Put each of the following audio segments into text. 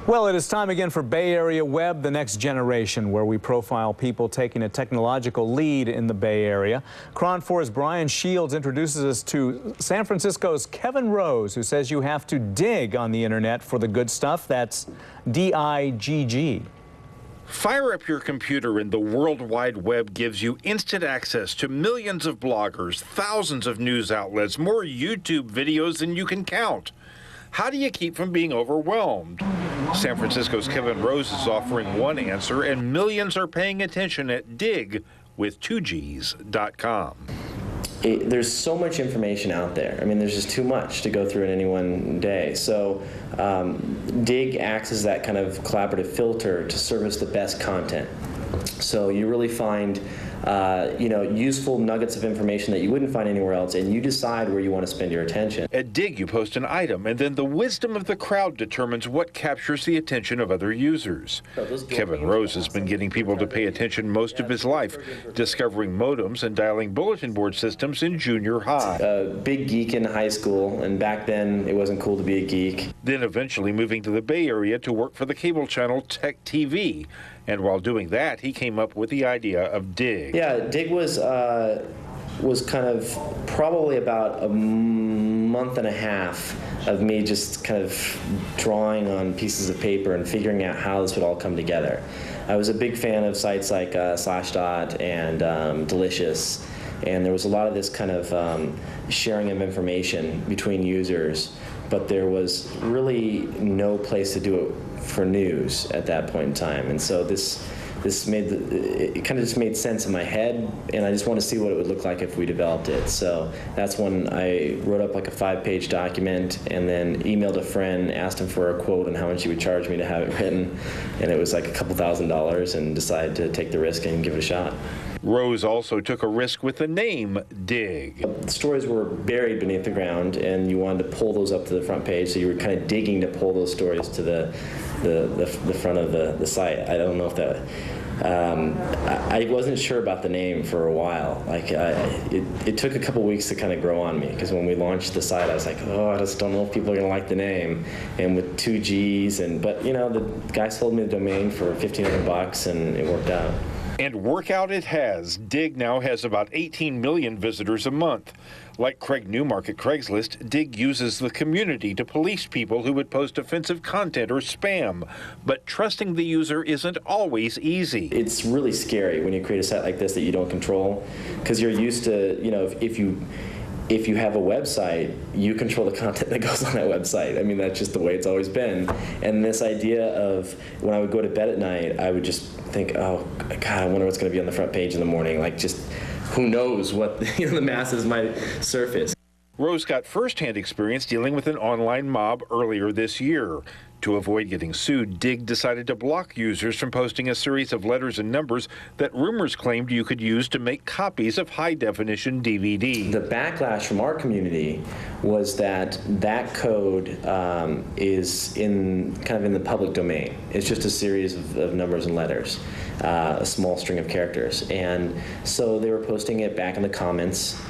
Well, it is time again for Bay Area Web, the next generation, where we profile people taking a technological lead in the Bay Area. KRON 4's Brian Shields introduces us to San Francisco's Kevin Rose, who says you have to dig on the internet for the good stuff. That's D-I-G-G. Fire up your computer and the World Wide Web gives you instant access to millions of bloggers, thousands of news outlets, more YouTube videos than you can count. How do you keep from being overwhelmed? San Francisco's Kevin Rose is offering one answer, and millions are paying attention at Digg with 2gs.com. There's so much information out there. I mean, there's just too much to go through in any one day. So Digg acts as that kind of collaborative filter to service the best content. So you really find useful nuggets of information that you wouldn't find anywhere else, and you decide where you want to spend your attention. At Digg, you post an item, and then the wisdom of the crowd determines what captures the attention of other users. Kevin Rose has been getting people to pay attention most of his life, discovering modems and dialing bulletin board systems in junior high. Big geek in high school, and back then it wasn't cool to be a geek. Then eventually moving to the Bay Area to work for the cable channel Tech TV. And while doing that, he came up with the idea of Digg. Yeah, Digg was kind of probably about a month and a half of me just kind of drawing on pieces of paper and figuring out how this would all come together. I was a big fan of sites like Slashdot and Delicious, and there was a lot of this kind of sharing of information between users, but there was really no place to do it for news at that point in time. And so it kind of just made sense in my head, and I just want to see what it would look like if we developed it. So that's when I wrote up like a 5-page document and then emailed a friend, asked him for a quote on how much he would charge me to have it written, and it was like a couple $1,000s, and decided to take the risk and give it a shot. Rose also took a risk with the name Digg. The stories were buried beneath the ground, and you wanted to pull those up to the front page, so you were kind of digging to pull those stories to the front of the site. I don't know if that... I wasn't sure about the name for a while. Like it took a couple weeks to kind of grow on me, because when we launched the site, I was like, oh, I just don't know if people are going to like the name. And with 2Gs, but you know, the guy sold me the domain for $1,500, and it worked out. And workout it has. Digg now has about 18 million visitors a month. Like Craig Newmark at Craigslist, Digg uses the community to police people who would post offensive content or spam. But trusting the user isn't always easy. It's really scary when you create a site like this that you don't control, because you're used to, if you have a website, you control the content that goes on that website. I mean, that's just the way it's always been. And this idea of when I would go to bed at night, I would just think, oh, God, I wonder what's going to be on the front page in the morning. Like, just who knows what the masses might surface. Rose got first-hand experience dealing with an online mob earlier this year. To avoid getting sued, Digg decided to block users from posting a series of letters and numbers that rumors claimed you could use to make copies of high-definition DVD. The backlash from our community was that code is kind of in the public domain. It's just a series of numbers and letters, a small string of characters. And so they were posting it back in the comments.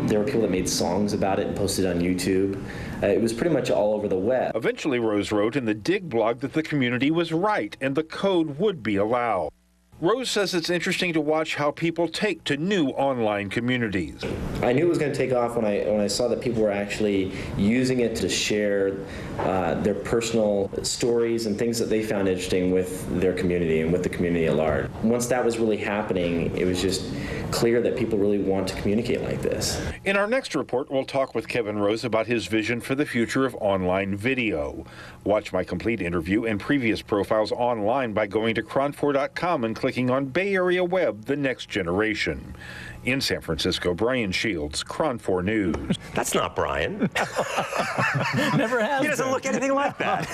There were people that made songs about it and posted on YouTube. It was pretty much all over the web. Eventually, Rose wrote in the Digg blog that the community was right and the code would be allowed. Rose says it's interesting to watch how people take to new online communities. I knew it was going to take off when I saw that people were actually using it to share their personal stories and things that they found interesting with their community and with the community at large. Once that was really happening, it was just clear that people really want to communicate like this. In our next report, we'll talk with Kevin Rose about his vision for the future of online video. Watch my complete interview and previous profiles online by going to KRON4.com and clicking on Bay Area Web, the next generation. In San Francisco, Brian Shields, KRON 4 News. That's not Brian. Never has. He doesn't look anything like that.